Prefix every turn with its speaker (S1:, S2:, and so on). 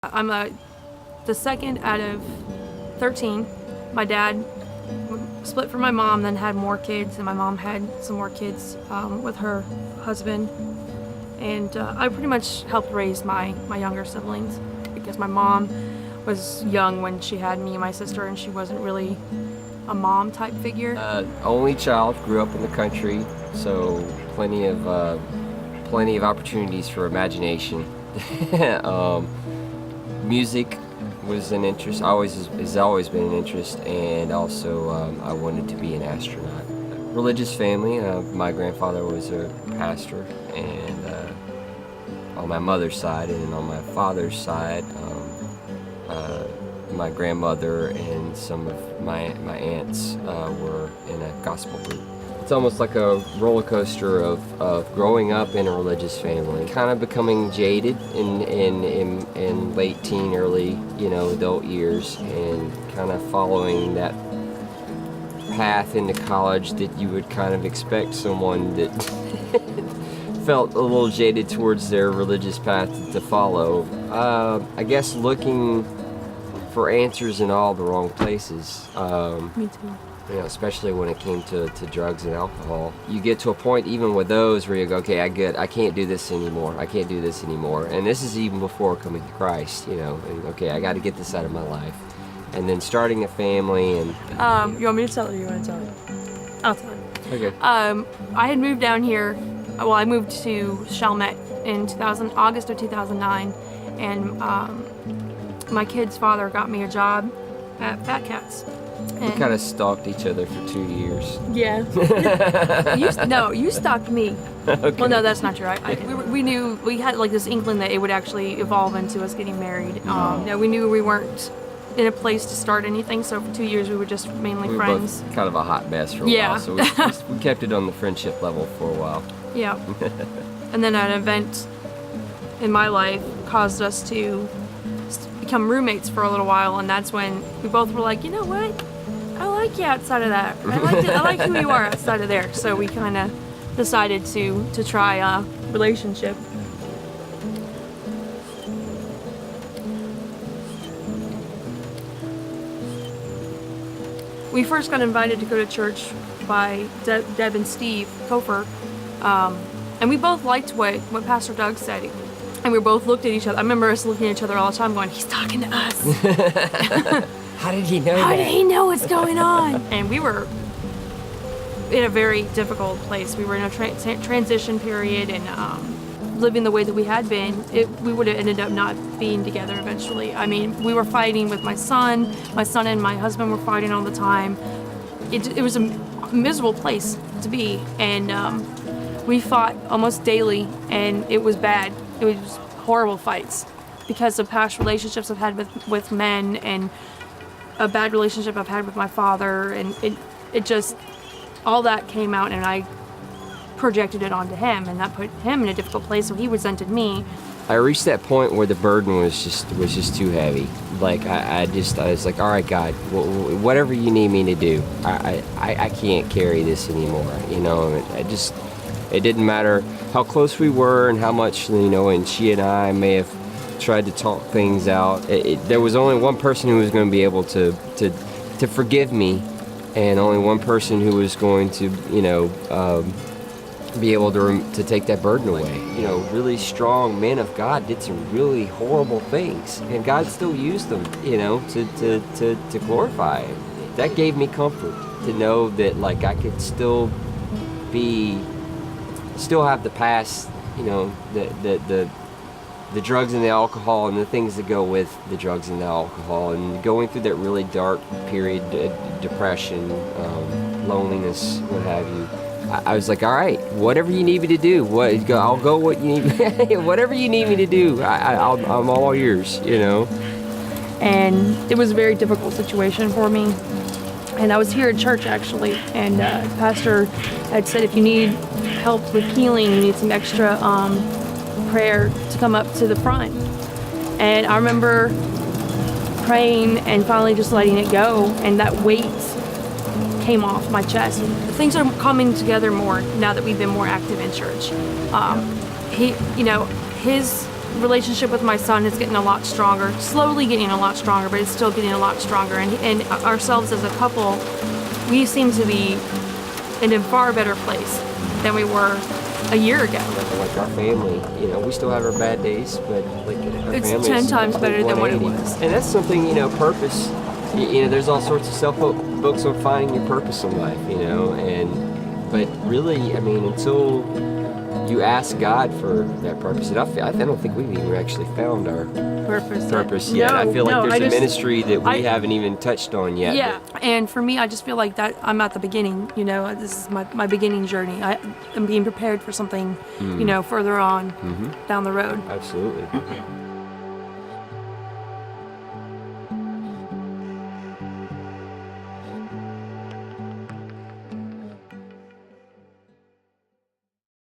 S1: The second out of 13. My dad split from my mom, then had more kids, and my mom had some more kids with her husband. And I pretty much helped raise my younger siblings because my mom was young when she had me and my sister, and she wasn't really a mom type figure.
S2: Only child, grew up in the country, so plenty of opportunities for imagination. Music was an interest, has always been an interest, and also I wanted to be an astronaut. Religious family, my grandfather was a pastor, and on my mother's side, and on my father's side, my grandmother and some of my aunts were in a gospel group. It's almost like a roller coaster of growing up in a religious family, kind of becoming jaded in late teen, early, adult years, and kind of following that path into college that you would kind of expect someone that felt a little jaded towards their religious path to follow. I guess looking for answers in all the wrong places.
S1: Me too.
S2: Especially when it came to drugs and alcohol. You get to a point even with those where you go, okay, I can't do this anymore. I can't do this anymore. And this is even before coming to Christ, and okay, I got to get this out of my life. And then starting a family and...
S1: You want me to tell it or you want to tell it? I'll tell it.
S2: Okay.
S1: I had moved down here, I moved to Chalmette in August of 2009, and my kid's father got me a job at Fat Cats.
S2: We kind of stalked each other for 2 years.
S1: Yeah. You stalked me.
S2: Okay.
S1: Well, no, that's not true. We knew, we had like this inkling that it would actually evolve into us getting married. We knew we weren't in a place to start anything, so for 2 years we were just mainly friends.
S2: We were both kind of a hot mess for a while, so we kept it on the friendship level for a while.
S1: Yeah. And then an event in my life caused us to become roommates for a little while, and that's when we both were like, you know what? I like you outside of that. I like who you are outside of there. So we kind of decided to try a relationship. We first got invited to go to church by Deb and Steve Kofer, and we both liked what Pastor Doug said. And we both looked at each other. I remember us looking at each other all the time going, he's talking to us.
S2: How did he know that?
S1: How did he know what's going on? And we were in a very difficult place. We were in a transition period, and living the way that we had been, we would have ended up not being together eventually. I mean, we were fighting with my son. My son and my husband were fighting all the time. It was a miserable place to be, and we fought almost daily, and it was bad. It was horrible fights because of past relationships I've had with men, and a bad relationship I've had with my father, and it just, all that came out, and I projected it onto him, and that put him in a difficult place, so he resented me.
S2: I reached that point where the burden was just too heavy. Like I was like, all right, God, whatever you need me to do, I can't carry this anymore. It didn't matter how close we were and how much, and she and I may have tried to talk things out. There was only one person who was going to be able to forgive me, and only one person who was going to, be able to take that burden away. Really strong men of God did some really horrible things, and God still used them, to glorify Him. That gave me comfort to know that, like, I could still have the past, the drugs and the alcohol and the things that go with the drugs and the alcohol, and going through that really dark period, depression, loneliness, what have you. I was like, all right, whatever you need me to do, I'll go. What you need, whatever you need me to do, I'm all yours.
S1: And it was a very difficult situation for me. And I was here at church actually, and Pastor had said if you need help with healing, you need some extra prayer to come up to the front. And I remember praying and finally just letting it go, and that weight came off my chest. Things are coming together more now that we've been more active in church. relationship with my son is getting a lot stronger, slowly getting a lot stronger, but it's still getting a lot stronger. And ourselves as a couple, we seem to be in a far better place than we were a year ago.
S2: Like our family, you know, we still have our bad days, but like our
S1: It's
S2: family
S1: 10
S2: is
S1: times better than what it
S2: 180.
S1: was.
S2: And that's something, you know, purpose. You know, there's all sorts of self-help books on finding your purpose in life, you know, but really, I mean, until you ask God for that purpose, and I don't think we've even actually found our purpose yet. I feel like there's a ministry that we haven't even touched on yet.
S1: Yeah, and for me, I just feel like that I'm at the beginning, you know, this is my beginning journey. I'm being prepared for something, you know, further on down the road.
S2: Absolutely.